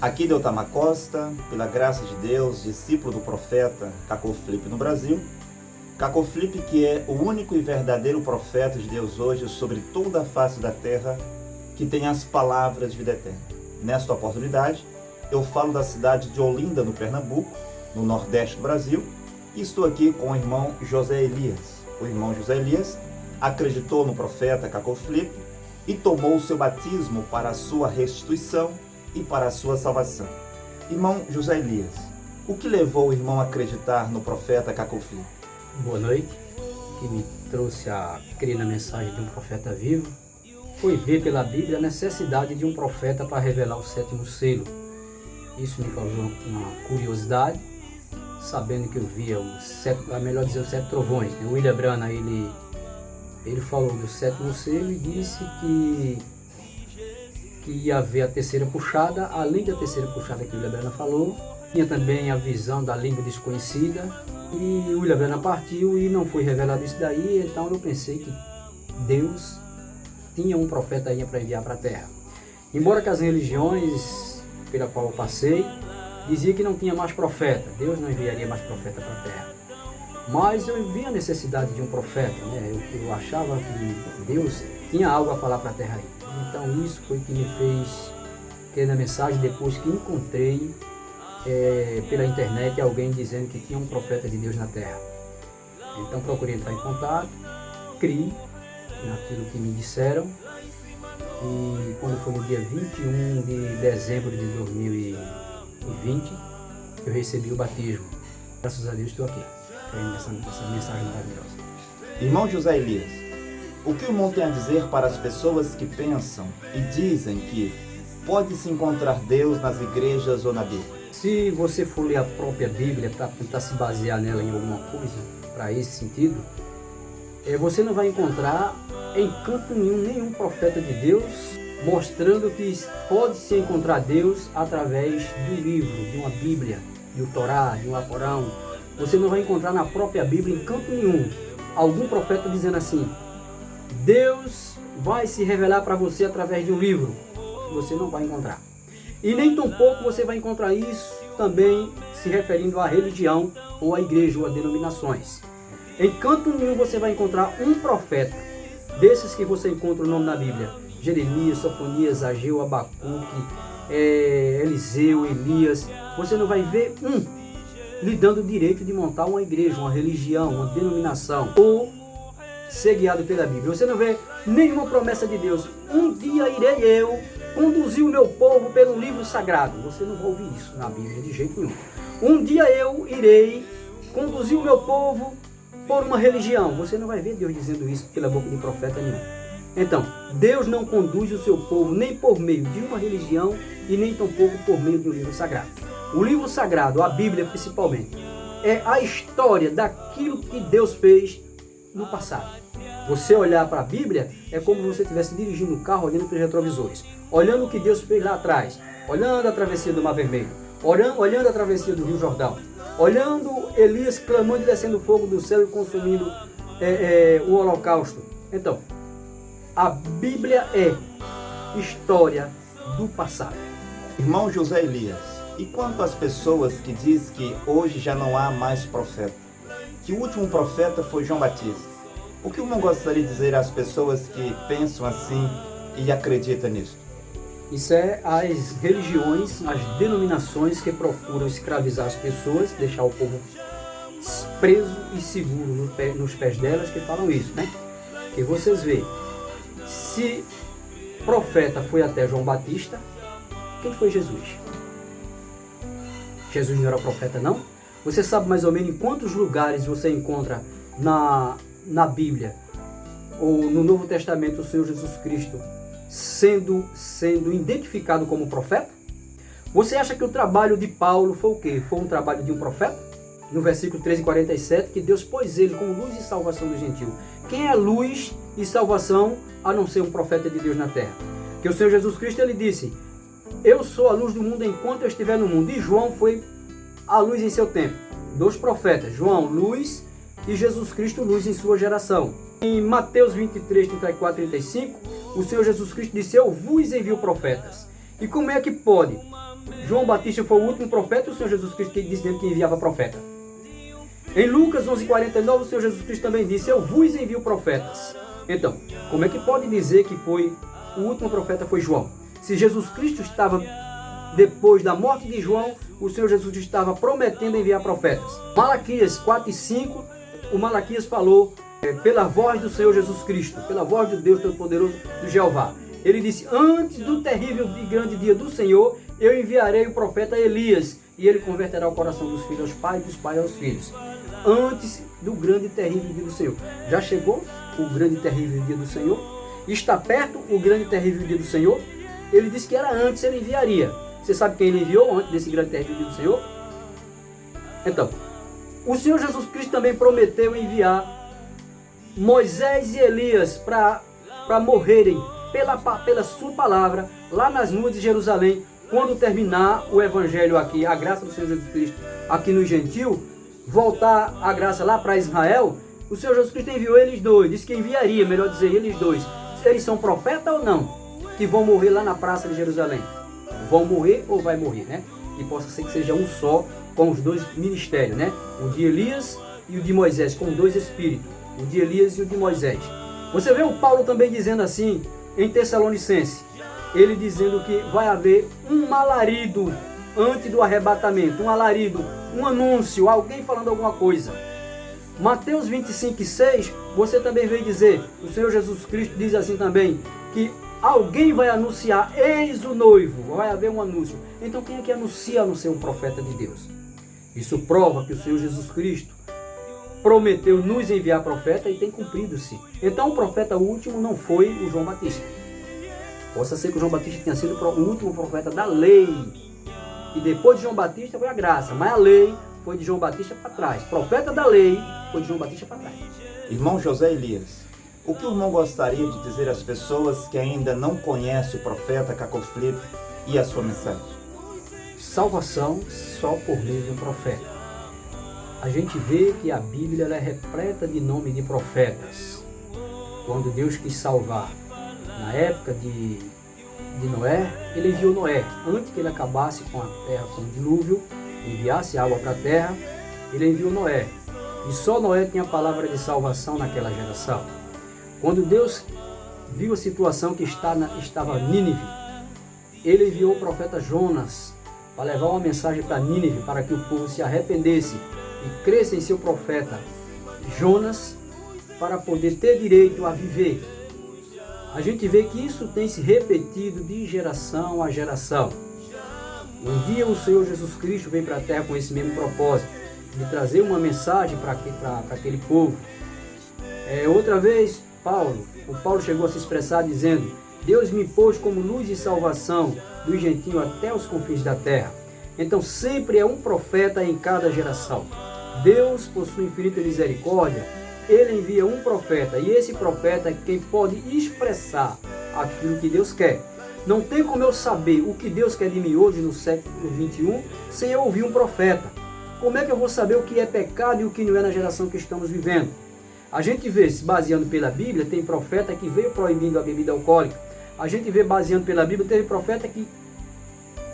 Aqui Deltamar Costa, pela graça de Deus, discípulo do profeta Cacau Filipe no Brasil. Cacau Filipe, que é o único e verdadeiro profeta de Deus hoje sobre toda a face da terra, que tem as palavras de vida eterna. Nesta oportunidade, eu falo da cidade de Olinda, no Pernambuco, no Nordeste do Brasil, e estou aqui com o irmão José Elias. O irmão José Elias acreditou no profeta Cacau Filipe e tomou o seu batismo para a sua restituição e para a sua salvação. Irmão José Elias, o que levou o irmão a acreditar no profeta Cacau Filipe? Boa noite. O que me trouxe a crer na mensagem de um profeta vivo foi ver pela Bíblia a necessidade de um profeta para revelar o sétimo selo. Isso me causou uma curiosidade, sabendo que eu via os sete trovões. O William Branham, ele falou do sétimo selo e disse que ia haver a terceira puxada. Além da terceira puxada que o William Branham falou, tinha também a visão da língua desconhecida, e o William Branham partiu e não foi revelado isso daí. Então eu pensei que Deus tinha um profeta aí para enviar para a terra. Embora que as religiões pela qual eu passei dizia que não tinha mais profeta, Deus não enviaria mais profeta para a terra. Mas eu vi a necessidade de um profeta, né? Eu achava que Deus tinha algo a falar para a terra aí. Então isso foi que me fez crer na mensagem, depois que encontrei pela internet alguém dizendo que tinha um profeta de Deus na terra. Então procurei entrar em contato, criei naquilo que me disseram, e quando foi no dia 21 de dezembro de 2020, eu recebi o batismo. Graças a Deus estou aqui, crendo nessa mensagem maravilhosa. Irmão José Elias, o que o irmão tem a dizer para as pessoas que pensam e dizem que pode-se encontrar Deus nas igrejas ou na Bíblia? Se você for ler a própria Bíblia para tentar se basear nela em alguma coisa, para esse sentido, você não vai encontrar em canto nenhum profeta de Deus mostrando que pode-se encontrar Deus através de um livro, de uma Bíblia, de um Torá, de um Alcorão. Você não vai encontrar na própria Bíblia, em canto nenhum, algum profeta dizendo assim: Deus vai se revelar para você através de um livro. Você não vai encontrar. E nem tampouco você vai encontrar isso também se referindo à religião ou à igreja ou a denominações. Em canto nenhum você vai encontrar um profeta desses que você encontra o nome na Bíblia: Jeremias, Sofonias, Ageu, Abacuque, Eliseu, Elias. Você não vai ver lhe dando o direito de montar uma igreja, uma religião, uma denominação, ou ser guiado pela Bíblia. Você não vê nenhuma promessa de Deus: um dia irei eu conduzir o meu povo pelo livro sagrado. Você não vai ouvir isso na Bíblia de jeito nenhum. Um dia eu irei conduzir o meu povo por uma religião. Você não vai ver Deus dizendo isso pela boca de profeta nenhum. Então, Deus não conduz o seu povo nem por meio de uma religião e nem tampouco por meio de um livro sagrado. O livro sagrado, a Bíblia principalmente, é a história daquilo que Deus fez no passado. Você olhar para a Bíblia é como se você estivesse dirigindo um carro olhando para os retrovisores, olhando o que Deus fez lá atrás, olhando a travessia do Mar Vermelho, olhando a travessia do Rio Jordão, olhando Elias clamando e descendo fogo do céu e consumindo o holocausto. Então, a Bíblia é história do passado. Irmão José Elias, e quanto às pessoas que dizem que hoje já não há mais profeta, que o último profeta foi João Batista, o que o irmão gostaria de dizer às pessoas que pensam assim e acreditam nisso? Isso é as religiões, as denominações que procuram escravizar as pessoas, deixar o povo preso e seguro nos pés delas, que falam isso, né? Que vocês veem, se profeta foi até João Batista, quem foi Jesus? Jesus não era profeta, não? Você sabe mais ou menos em quantos lugares você encontra na Bíblia ou no Novo Testamento o Senhor Jesus Cristo sendo identificado como profeta? Você acha que o trabalho de Paulo foi o quê? Foi um trabalho de um profeta? No versículo 13 e 47, que Deus pôs ele como luz e salvação do gentio. Quem é luz e salvação a não ser um profeta de Deus na terra? Que o Senhor Jesus Cristo, ele disse: eu sou a luz do mundo enquanto eu estiver no mundo. E João foi a luz em seu tempo. Dois profetas, João, luz, e Jesus Cristo, luz em sua geração. Em Mateus 23, 34 e 35, o Senhor Jesus Cristo disse: eu vos envio profetas. E como é que pode João Batista foi o último profeta, e o Senhor Jesus Cristo dizendo que enviava profeta. Em Lucas 11:49, o Senhor Jesus Cristo também disse: eu vos envio profetas. Então, como é que pode dizer que o último profeta foi João? Se Jesus Cristo estava, depois da morte de João, o Senhor Jesus estava prometendo enviar profetas. Malaquias 4:5, o Malaquias falou pela voz do Senhor Jesus Cristo, pela voz do Deus Todo-Poderoso, do Jeová. Ele disse: antes do terrível e grande dia do Senhor, eu enviarei o profeta Elias, e ele converterá o coração dos filhos aos pais e dos pais aos filhos. Antes do grande e terrível dia do Senhor. Já chegou o grande e terrível dia do Senhor? Está perto o grande e terrível dia do Senhor? Ele disse que era antes, ele enviaria. Você sabe quem ele enviou antes desse grande e terrível dia do Senhor? Então, o Senhor Jesus Cristo também prometeu enviar Moisés e Elias para morrerem pela sua palavra lá nas nuvens de Jerusalém, quando terminar o evangelho aqui, a graça do Senhor Jesus Cristo aqui no gentil, voltar a graça lá para Israel. O Senhor Jesus Cristo enviou eles dois, disse que enviaria, melhor dizer, eles dois. Eles são profeta ou não? Que vão morrer lá na praça de Jerusalém. Vão morrer ou vai morrer, né? E possa ser que seja um só com os dois ministérios, né? O de Elias e o de Moisés, com dois espíritos. O de Elias e o de Moisés. Você vê o Paulo também dizendo assim, em Tessalonicense, ele dizendo que vai haver um alarido antes do arrebatamento, um alarido, um anúncio, alguém falando alguma coisa. Mateus 25:6, você também vem dizer, o Senhor Jesus Cristo diz assim também, que alguém vai anunciar, eis o noivo, vai haver um anúncio. Então quem é que anuncia a não ser um profeta de Deus? Isso prova que o Senhor Jesus Cristo prometeu nos enviar profeta e tem cumprido-se. Então o profeta último não foi o João Batista. Possa ser que o João Batista tenha sido o último profeta da lei. E depois de João Batista foi a graça. Mas a lei foi de João Batista para trás. Profeta da lei foi de João Batista para trás. Irmão José Elias, o que o irmão gostaria de dizer às pessoas que ainda não conhecem o profeta Cacau Filipe e a sua mensagem? Salvação só por meio de um profeta. A gente vê que a Bíblia ela é repleta de nome de profetas. Quando Deus quis salvar, na época de Noé, ele enviou Noé. Antes que ele acabasse com a terra, com o dilúvio, enviasse água para a terra, ele enviou Noé. E só Noé tinha a palavra de salvação naquela geração. Quando Deus viu a situação que estava Nínive, ele enviou o profeta Jonas para levar uma mensagem para Nínive, para que o povo se arrependesse e cresça em seu profeta Jonas, para poder ter direito a viver. A gente vê que isso tem se repetido de geração a geração. Um dia o Senhor Jesus Cristo veio para a terra com esse mesmo propósito, de trazer uma mensagem para aquele povo. Outra vez, o Paulo chegou a se expressar dizendo: Deus me pôs como luz e salvação dos gentios até os confins da terra. Então sempre é um profeta em cada geração. Deus, por sua infinita misericórdia, ele envia um profeta, e esse profeta é quem pode expressar aquilo que Deus quer. Não tem como eu saber o que Deus quer de mim hoje no século 21 sem eu ouvir um profeta. Como é que eu vou saber o que é pecado e o que não é na geração que estamos vivendo? A gente vê, se baseando pela Bíblia, tem profeta que veio proibindo a bebida alcoólica. A gente vê, baseando pela Bíblia, teve profeta que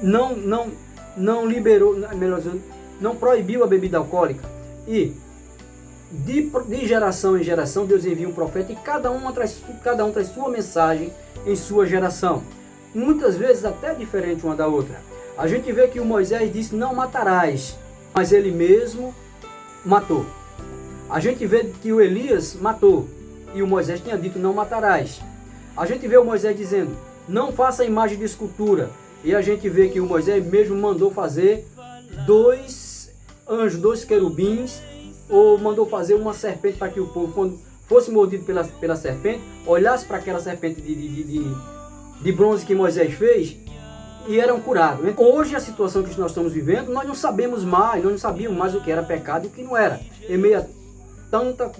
não liberou, melhor dizendo, não proibiu a bebida alcoólica. E de geração em geração, Deus envia um profeta e cada um traz sua mensagem em sua geração. Muitas vezes até diferente uma da outra. A gente vê que o Moisés disse: não matarás, mas ele mesmo matou. A gente vê que o Elias matou e o Moisés tinha dito: não matarás. A gente vê o Moisés dizendo: não faça imagem de escultura. E a gente vê que o Moisés mesmo mandou fazer 2 anjos, 2 querubins, ou mandou fazer uma serpente para que o povo, quando fosse mordido pela serpente, olhasse para aquela serpente de bronze que Moisés fez e eram curados. Hoje, a situação que nós estamos vivendo, nós não sabemos mais, nós não sabíamos mais o que era pecado e o que não era, em meio a tantas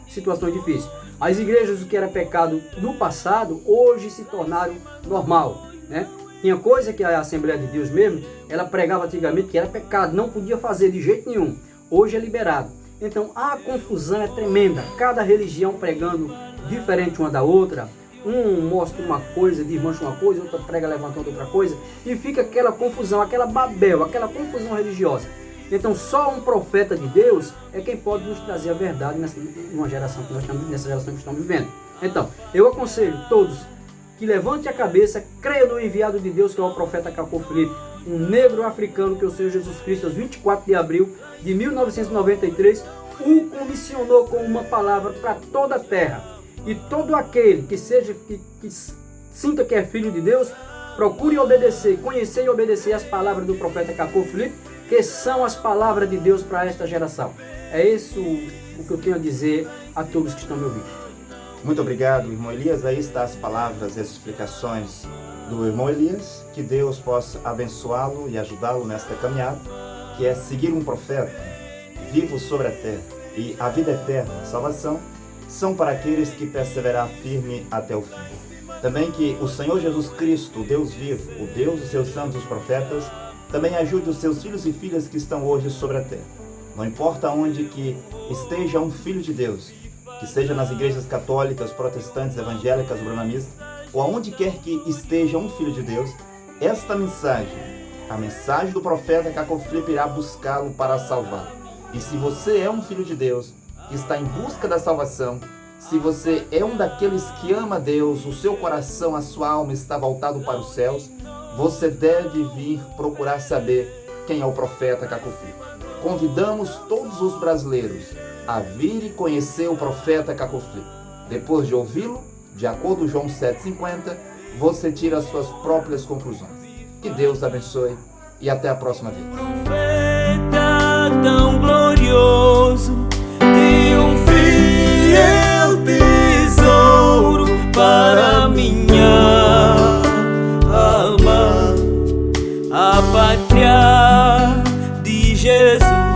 situações difíceis. As igrejas, o que era pecado no passado, hoje se tornaram normal, né? Tinha coisa que a Assembleia de Deus mesmo, ela pregava antigamente que era pecado, não podia fazer de jeito nenhum. Hoje é liberado. Então a confusão é tremenda. Cada religião pregando diferente uma da outra. Um mostra uma coisa, desmancha uma coisa, outra prega levantando outra coisa, e fica aquela confusão, aquela babel, aquela confusão religiosa. Então só um profeta de Deus é quem pode nos trazer a verdade nessa geração que estamos vivendo. Então, eu aconselho todos que levante a cabeça, creia no enviado de Deus, que é o profeta Cacô Filipe, um negro africano que o Senhor Jesus Cristo, aos 24 de abril de 1993, o comissionou com uma palavra para toda a terra. E todo aquele que sinta que é filho de Deus, procure obedecer, conhecer e obedecer as palavras do profeta Cacô Filipe, que são as palavras de Deus para esta geração. É isso o que eu tenho a dizer a todos que estão me ouvindo. Muito obrigado, irmão Elias. Aí estão as palavras e as explicações do irmão Elias. Que Deus possa abençoá-lo e ajudá-lo nesta caminhada, que é seguir um profeta vivo sobre a terra. E a vida eterna, a salvação, são para aqueles que perseverar firme até o fim. Também que o Senhor Jesus Cristo, o Deus vivo, o Deus dos seus santos os profetas, também ajude os seus filhos e filhas que estão hoje sobre a terra. Não importa onde que esteja um filho de Deus, que seja nas igrejas católicas, protestantes, evangélicas, brahmanistas, ou aonde quer que esteja um filho de Deus, esta mensagem, a mensagem do profeta Cacô Filipe, irá buscá-lo para salvar. E se você é um filho de Deus, que está em busca da salvação, se você é um daqueles que ama Deus, o seu coração, a sua alma está voltado para os céus, você deve vir procurar saber quem é o profeta Cacô Filipe. Convidamos todos os brasileiros a vir e conhecer o profeta Cacô Filipe. Depois de ouvi-lo, de acordo com João 7,50, você tira as suas próprias conclusões. Que Deus abençoe e até a próxima vez. Profeta tão glorioso, de um fiel tesouro para minha alma, a pátria de Jesus.